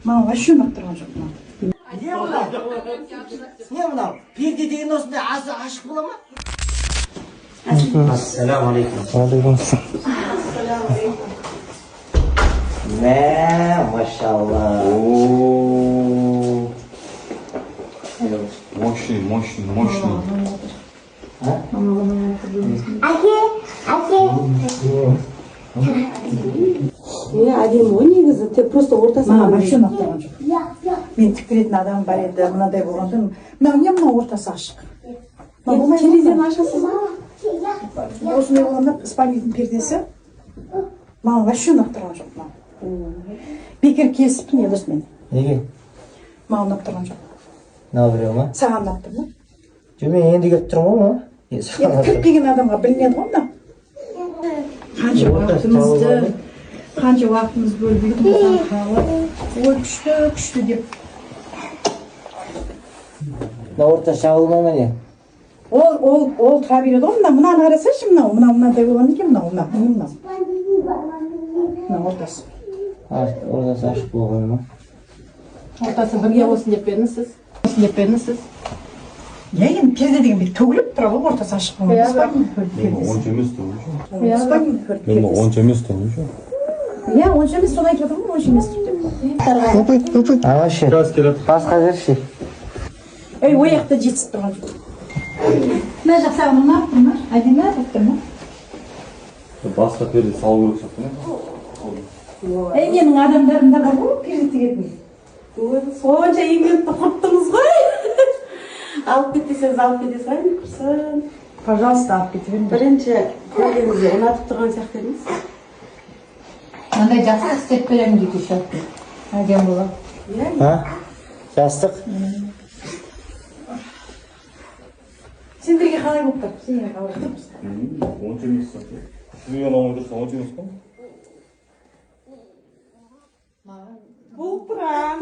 Мама вообще ұнап жоқ мына. Не мынау? Перде деген осындай ашық бола ма? Ассаламу алейкум. Алейкум. Машалла. Мощный. Әдемі ғой негізі, тек просто ортасы. Мама вообще ұнап тұрған жоқ. Мен тікіретін адам бар еді, мынадай болғанда, мынау ортасы ашық. Терезені ашасыз ба? Осындай болғанда спальныйдың пердесі. Мама вообще ұнап тұрған жоқ. Бекер келісіппін елдос мен. Неге? Мама ұнап тұрған жоқ. Мынау біреу ма? Саған ұнап тұр ма? Жоқ, мен енді келіп тұрмын ғой. Енді кіріп келген адамға білінеді ғой мына. Қанша уақытымыз бөліп үйдің бұған қалып, ой күшті деп. Мынау орта шағылмай ма не? Ол тұра береді ғой мына. Мынаны қарасайшы мынау. Мынадай болған екен мынау. Мына ортасы. Ортасы ашық болған ма? Ортасы бірге болсын деп бердіңіз. Енді перде деген бет төгіліп тұра ғой ортасы ашық болған. Онша емес тұр. Мен Онша емес тұр. иә, онша емес, соны айтып отырмын ғой, онша емес деп. Вообще. Басқа жерші. Ой, ояқта жетісіп тұрған жоқ. Мына жақ саған ұнап тұр ма? Әдемі болып тұр ма? Басқа перде салу керек сияқты ма? Менің адамдарым да бар ғой, перде тігетін. Сонша еңбекті құрттыңыз ғой. Алып кетесеңіз алып кетесіз ғой, құрсын. Пожалуйста, алып кетіп едім. Бірінші көргеніңізде ұнатып тұрған сияқты едіңіз. Мынандай жастық істеп беремін дейді шатты. Әдем болады. Жастық? Сендерге қалай болып тұр? Сендерге қалай болып тұр? Онша емес тұр. Сізге ұнамай тұрса онша емес қой? Бұл пран.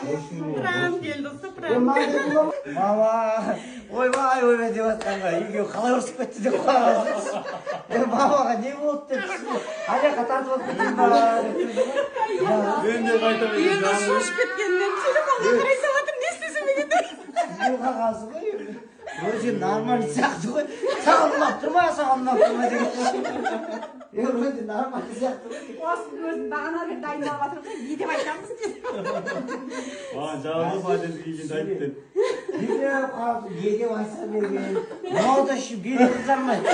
Пран келді, пран. Мама, ойбай деп жатқанға үйге қалай ұрысып кетті деп қойғансыз. Мамаға не болды деп аяққа тартып алып кеттім ба деп. Мен де қайтамын. Енді шошып кеткеннен телефонға қарай салатыр, не істесем екен? Сізге қалғансыз ғой. Өзі нормальный сияқты ғой. Саған ұнап тұр ма, саған ұнап тұр ма деген. Өте нормальный сияқты ғой. Осының өзін бағана бері дайындалып жатырмыз, не деп айтамыз деді. Жаңағы фатесі киген айтып деді. Не деп айтса берген. Мынау да бері қызармайды.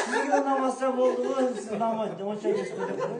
Сізге ұнамаса болды ғой, сіз ұнамайды. Онша емес қой деп қой.